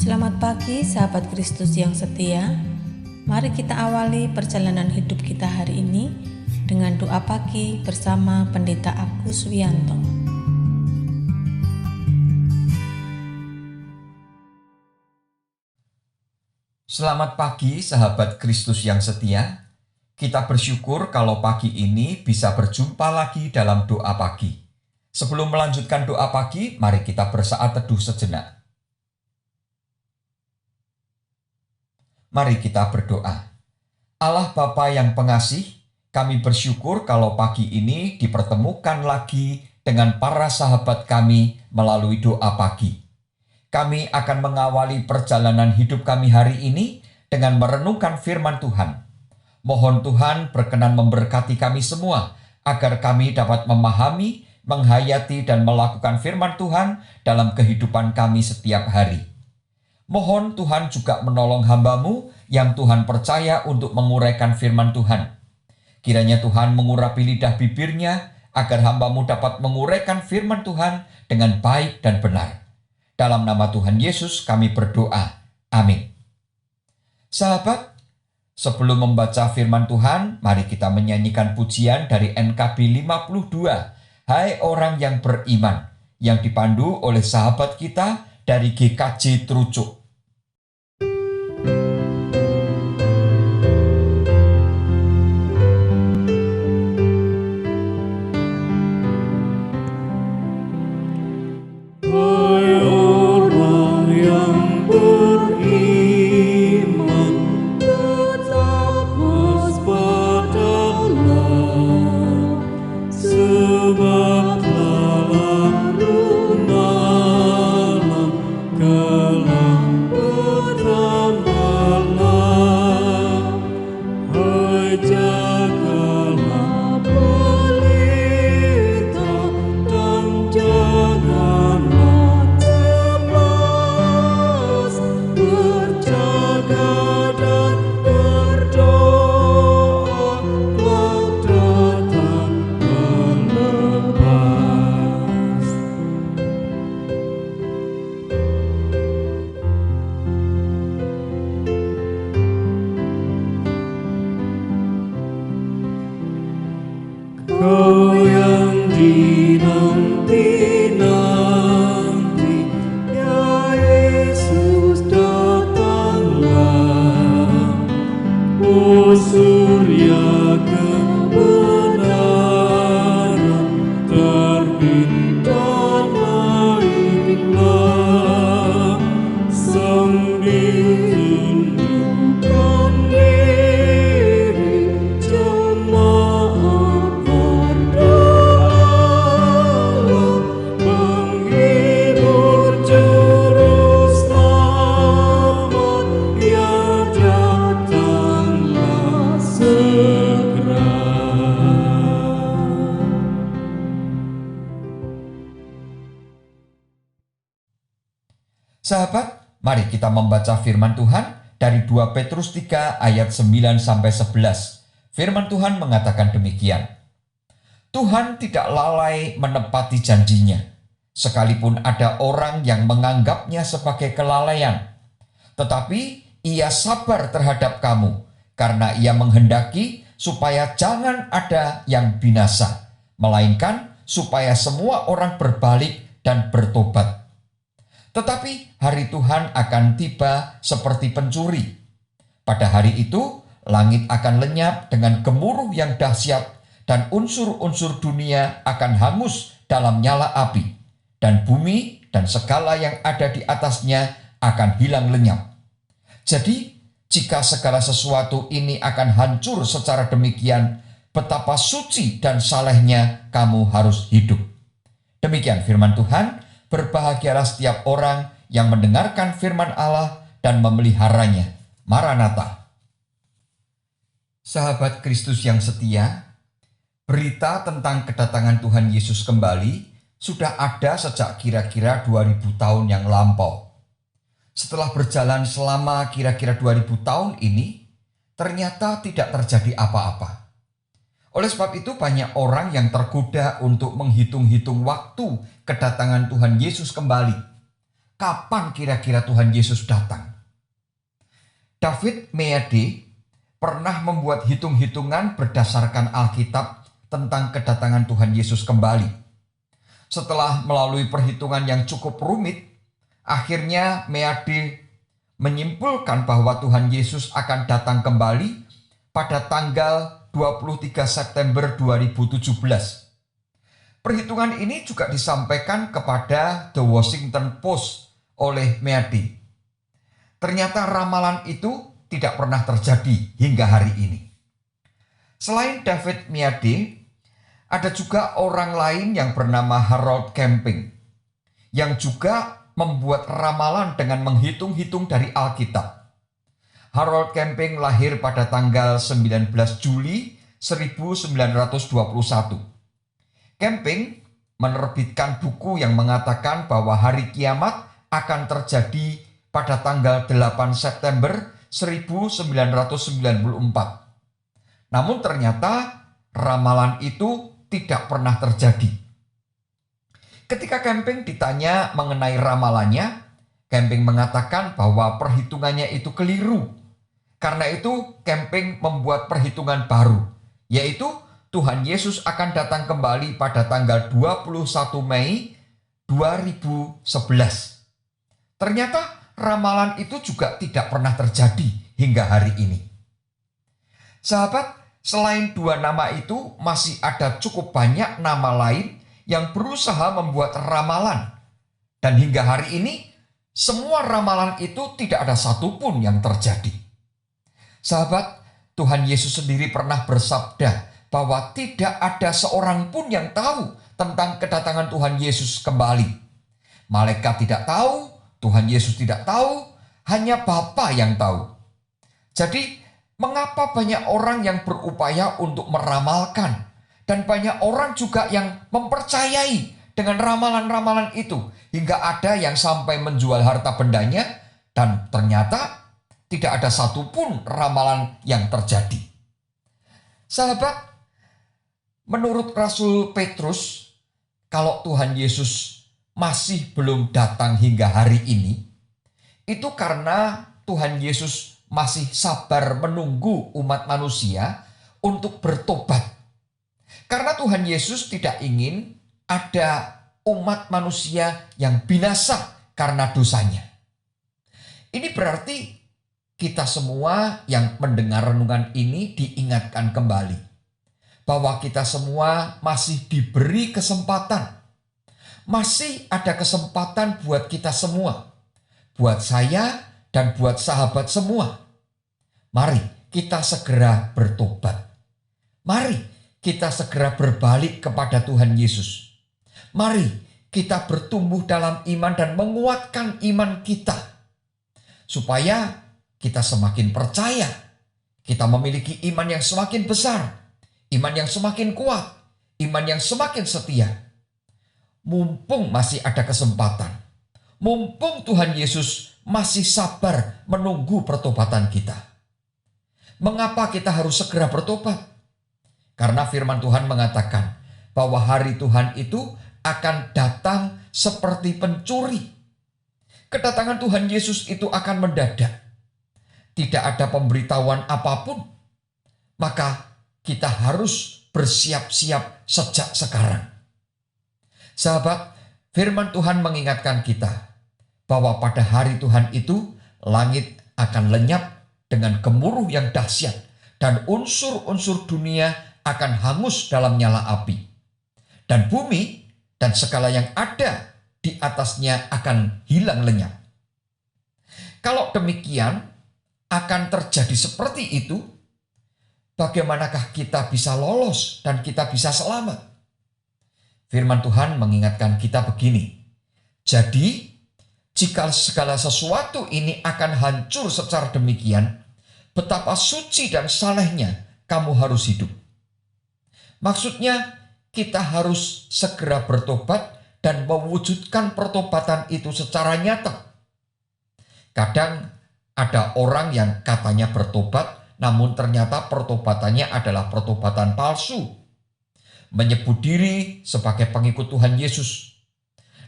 Selamat pagi sahabat Kristus yang setia. Mari kita awali perjalanan hidup kita hari ini dengan doa pagi bersama Pendeta Agus Wianto. Selamat pagi sahabat Kristus yang setia. Kita bersyukur kalau pagi ini bisa berjumpa lagi dalam doa pagi. Sebelum melanjutkan doa pagi, mari kita bersaat teduh sejenak. Mari kita berdoa. Allah Bapa yang pengasih, kami bersyukur kalau pagi ini dipertemukan lagi dengan para sahabat kami melalui doa pagi. Kami akan mengawali perjalanan hidup kami hari ini dengan merenungkan firman Tuhan. Mohon Tuhan berkenan memberkati kami semua agar kami dapat memahami, menghayati dan melakukan firman Tuhan dalam kehidupan kami setiap hari. Mohon Tuhan juga menolong hamba-Mu yang Tuhan percaya untuk menguraikan firman Tuhan. Kiranya Tuhan mengurapi lidah bibirnya agar hamba-Mu dapat menguraikan firman Tuhan dengan baik dan benar. Dalam nama Tuhan Yesus kami berdoa. Amin. Sahabat, sebelum membaca firman Tuhan, mari kita menyanyikan pujian dari NKB 52, Hai Orang Yang Beriman, yang dipandu oleh sahabat kita dari GKJ Trucuk. Kau yang dinanti-nanti, ya Yesus datanglah. O surya kebenaran, terbit dan naiklah, sambil tunjukkan diri jemaat. Sahabat, mari kita membaca firman Tuhan dari 2 Petrus 3 ayat 9-11. Firman Tuhan mengatakan demikian. Tuhan tidak lalai menepati janjinya, sekalipun ada orang yang menganggapnya sebagai kelalaian. Tetapi ia sabar terhadap kamu, karena ia menghendaki supaya jangan ada yang binasa, melainkan supaya semua orang berbalik dan bertobat. Tetapi hari Tuhan akan tiba seperti pencuri. Pada hari itu, langit akan lenyap dengan gemuruh yang dahsyat, dan unsur-unsur dunia akan hangus dalam nyala api, dan bumi dan segala yang ada di atasnya akan hilang lenyap. Jadi, jika segala sesuatu ini akan hancur secara demikian, betapa suci dan salehnya kamu harus hidup. Demikian firman Tuhan. Berbahagialah setiap orang yang mendengarkan firman Allah dan memeliharanya. Maranatha. Sahabat Kristus yang setia, berita tentang kedatangan Tuhan Yesus kembali sudah ada sejak kira-kira 2000 tahun yang lampau. Setelah berjalan selama kira-kira 2000 tahun ini, ternyata tidak terjadi apa-apa. Oleh sebab itu banyak orang yang tergoda untuk menghitung-hitung waktu kedatangan Tuhan Yesus kembali. kapan kira-kira Tuhan Yesus datang. David Meade pernah membuat hitung-hitungan berdasarkan Alkitab tentang kedatangan Tuhan Yesus kembali. Setelah melalui perhitungan yang cukup rumit, akhirnya Meade menyimpulkan bahwa Tuhan Yesus akan datang kembali pada tanggal 23 September 2017. Perhitungan ini juga disampaikan kepada The Washington Post oleh Meade. Ternyata ramalan itu tidak pernah terjadi hingga hari ini. Selain David Meade, ada juga orang lain yang bernama Harold Camping yang juga membuat ramalan dengan menghitung-hitung dari Alkitab. Harold Camping lahir pada tanggal 19 Juli 1921. Camping menerbitkan buku yang mengatakan bahwa hari kiamat akan terjadi pada tanggal 8 September 1994. Namun ternyata ramalan itu tidak pernah terjadi. Ketika Camping ditanya mengenai ramalannya, Camping mengatakan bahwa perhitungannya itu keliru. Karena itu Camping membuat perhitungan baru, yaitu Tuhan Yesus akan datang kembali pada tanggal 21 Mei 2011. Ternyata ramalan itu juga tidak pernah terjadi hingga hari ini. Sahabat, selain dua nama itu, masih ada cukup banyak nama lain yang berusaha membuat ramalan. Dan hingga hari ini, semua ramalan itu tidak ada satupun yang terjadi. Sahabat, Tuhan Yesus sendiri pernah bersabda bahwa tidak ada seorang pun yang tahu tentang kedatangan Tuhan Yesus kembali. Malaikat tidak tahu, Tuhan Yesus tidak tahu, hanya Bapa yang tahu. Jadi, mengapa banyak orang yang berupaya untuk meramalkan? Dan banyak orang juga yang mempercayai dengan ramalan-ramalan itu. Hingga ada yang sampai menjual harta bendanya, dan ternyata tidak ada satupun ramalan yang terjadi. Sahabat, menurut Rasul Petrus, kalau Tuhan Yesus masih belum datang hingga hari ini, itu karena Tuhan Yesus masih sabar menunggu umat manusia untuk bertobat. Karena Tuhan Yesus tidak ingin ada umat manusia yang binasa karena dosanya. Ini berarti kita semua yang mendengar renungan ini diingatkan kembali bahwa kita semua masih diberi kesempatan. Masih ada kesempatan buat kita semua, buat saya dan buat sahabat semua. Mari kita segera bertobat. Mari kita segera berbalik kepada Tuhan Yesus. Mari kita bertumbuh dalam iman dan menguatkan iman kita, supaya kita semakin percaya, kita memiliki iman yang semakin besar, iman yang semakin kuat, iman yang semakin setia. Mumpung masih ada kesempatan, mumpung Tuhan Yesus masih sabar menunggu pertobatan kita. Mengapa kita harus segera bertobat? Karena firman Tuhan mengatakan bahwa hari Tuhan itu akan datang seperti pencuri. Kedatangan Tuhan Yesus itu akan mendadak. Tidak ada pemberitahuan apapun. Maka kita harus bersiap-siap sejak sekarang. Sahabat, firman Tuhan mengingatkan kita bahwa pada hari Tuhan itu langit akan lenyap dengan gemuruh yang dahsyat dan unsur-unsur dunia akan hangus dalam nyala api. Dan bumi dan segala yang ada di atasnya akan hilang lenyap. Kalau demikian akan terjadi seperti itu, bagaimanakah kita bisa lolos dan kita bisa selamat? Firman Tuhan mengingatkan kita begini. Jadi, jika segala sesuatu ini akan hancur secara demikian, betapa suci dan salehnya kamu harus hidup. Maksudnya, kita harus segera bertobat dan mewujudkan pertobatan itu secara nyata. Kadang ada orang yang katanya bertobat, namun ternyata pertobatannya adalah pertobatan palsu. Menyebut diri sebagai pengikut Tuhan Yesus.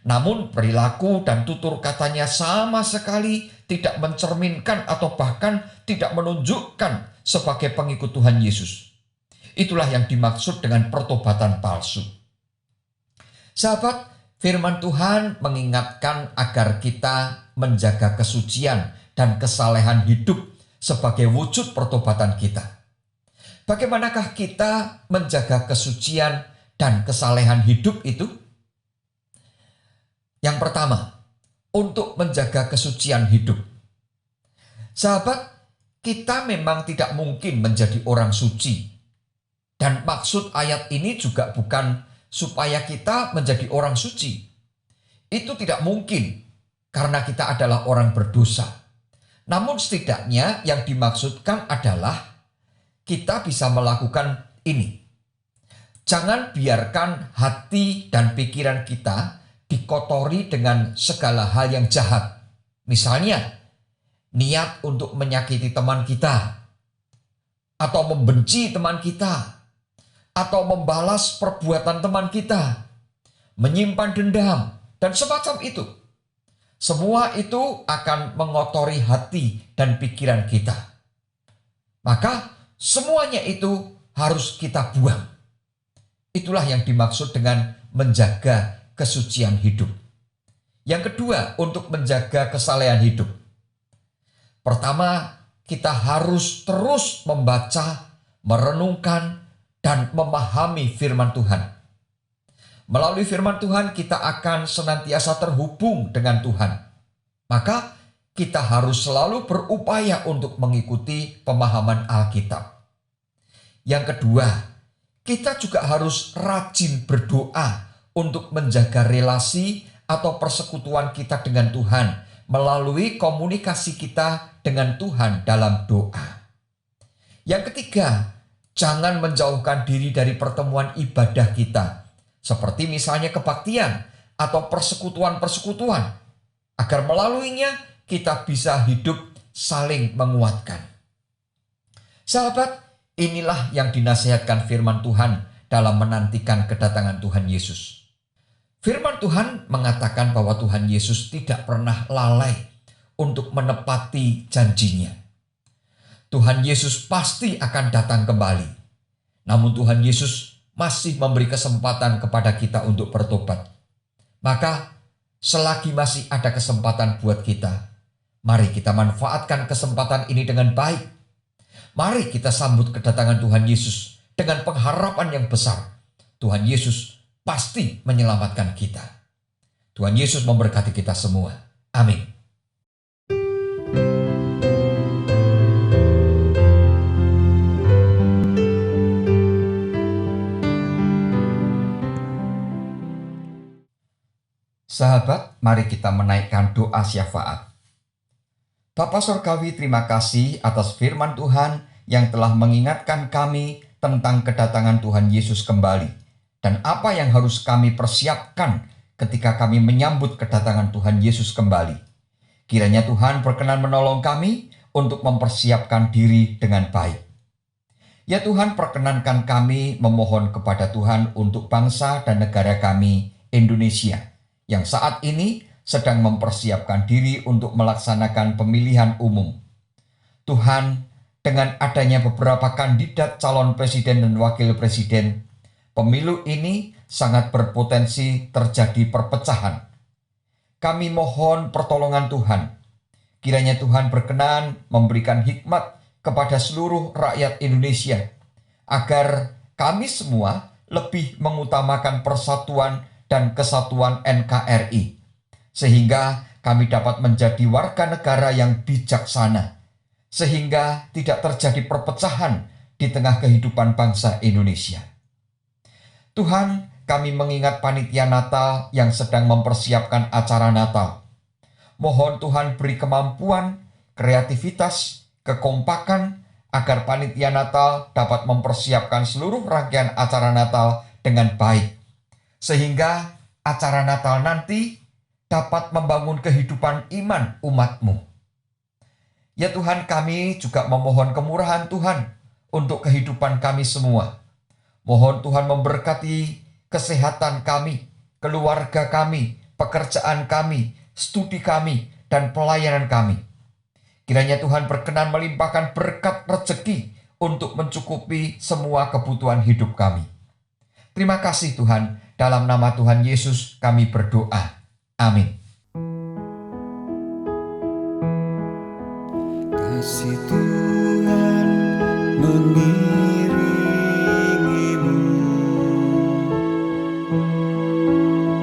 namun perilaku dan tutur katanya sama sekali tidak mencerminkan atau bahkan tidak menunjukkan sebagai pengikut Tuhan Yesus. Itulah yang dimaksud dengan pertobatan palsu. Sahabat, firman Tuhan mengingatkan agar kita menjaga kesucian dan kesalehan hidup sebagai wujud pertobatan kita. Bagaimanakah kita menjaga kesucian dan kesalehan hidup itu? Yang pertama, untuk menjaga kesucian hidup. Sahabat, kita memang tidak mungkin menjadi orang suci. Dan maksud ayat ini juga bukan supaya kita menjadi orang suci. Itu tidak mungkin karena kita adalah orang berdosa. Namun setidaknya yang dimaksudkan adalah kita bisa melakukan ini. Jangan biarkan hati dan pikiran kita dikotori dengan segala hal yang jahat. Misalnya, niat untuk menyakiti teman kita, atau membenci teman kita, atau membalas perbuatan teman kita, menyimpan dendam, dan semacam itu. Semua itu akan mengotori hati dan pikiran kita. Maka semuanya itu harus kita buang. Itulah yang dimaksud dengan menjaga kesucian hidup. Yang kedua, untuk menjaga kesalehan hidup. Pertama, kita harus terus membaca, merenungkan, dan memahami firman Tuhan. Melalui firman Tuhan, kita akan senantiasa terhubung dengan Tuhan. Maka, kita harus selalu berupaya untuk mengikuti pemahaman Alkitab. Yang kedua, kita juga harus rajin berdoa untuk menjaga relasi atau persekutuan kita dengan Tuhan melalui komunikasi kita dengan Tuhan dalam doa. Yang ketiga, jangan menjauhkan diri dari pertemuan ibadah kita, seperti misalnya kebaktian atau persekutuan-persekutuan, agar melaluinya kita bisa hidup saling menguatkan. Sahabat, inilah yang dinasihatkan firman Tuhan dalam menantikan kedatangan Tuhan Yesus. Firman Tuhan mengatakan bahwa Tuhan Yesus tidak pernah lalai untuk menepati janjinya. Tuhan Yesus pasti akan datang kembali. Namun Tuhan Yesus masih memberi kesempatan kepada kita untuk bertobat. Maka selagi masih ada kesempatan buat kita, mari kita manfaatkan kesempatan ini dengan baik. Mari kita sambut kedatangan Tuhan Yesus dengan pengharapan yang besar. Tuhan Yesus pasti menyelamatkan kita. Tuhan Yesus memberkati kita semua. Amin. Sahabat, mari kita menaikkan doa syafaat. Bapa Surgawi, terima kasih atas firman Tuhan yang telah mengingatkan kami tentang kedatangan Tuhan Yesus kembali. Dan apa yang harus kami persiapkan ketika kami menyambut kedatangan Tuhan Yesus kembali. Kiranya Tuhan berkenan menolong kami untuk mempersiapkan diri dengan baik. Ya Tuhan, perkenankan kami memohon kepada Tuhan untuk bangsa dan negara kami, Indonesia, yang saat ini sedang mempersiapkan diri untuk melaksanakan pemilihan umum. Tuhan, dengan adanya beberapa kandidat calon presiden dan wakil presiden, pemilu ini sangat berpotensi terjadi perpecahan. Kami mohon pertolongan Tuhan. Kiranya Tuhan berkenan memberikan hikmat kepada seluruh rakyat Indonesia, agar kami semua lebih mengutamakan persatuan dan kesatuan NKRI, sehingga kami dapat menjadi warga negara yang bijaksana, sehingga tidak terjadi perpecahan di tengah kehidupan bangsa Indonesia. Tuhan, kami mengingat panitia Natal yang sedang mempersiapkan acara Natal. Mohon Tuhan beri kemampuan, kreativitas, kekompakan, agar panitia Natal dapat mempersiapkan seluruh rangkaian acara Natal dengan baik. Sehingga acara Natal nanti dapat membangun kehidupan iman umat-Mu. Ya Tuhan, kami juga memohon kemurahan Tuhan untuk kehidupan kami semua. Mohon Tuhan memberkati kesehatan kami, keluarga kami, pekerjaan kami, studi kami, dan pelayanan kami. Kiranya Tuhan berkenan melimpahkan berkat rezeki untuk mencukupi semua kebutuhan hidup kami. Terima kasih Tuhan, dalam nama Tuhan Yesus kami berdoa. Amin. Kasih Tuhan mengiringimu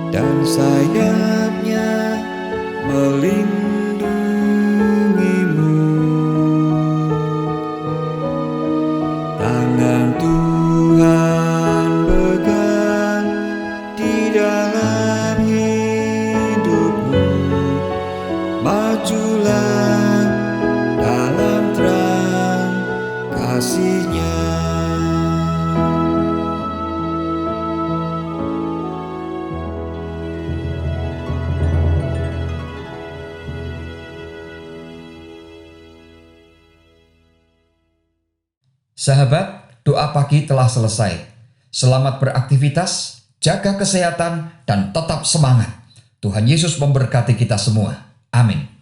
dan sayapnya melindungimu. Tangan Tuhan pegang di dalam hidupmu. Majulah dalam terang kasih-Nya. Sahabat, doa pagi telah selesai. Selamat beraktivitas, jaga kesehatan, dan tetap semangat. Tuhan Yesus memberkati kita semua. Amin.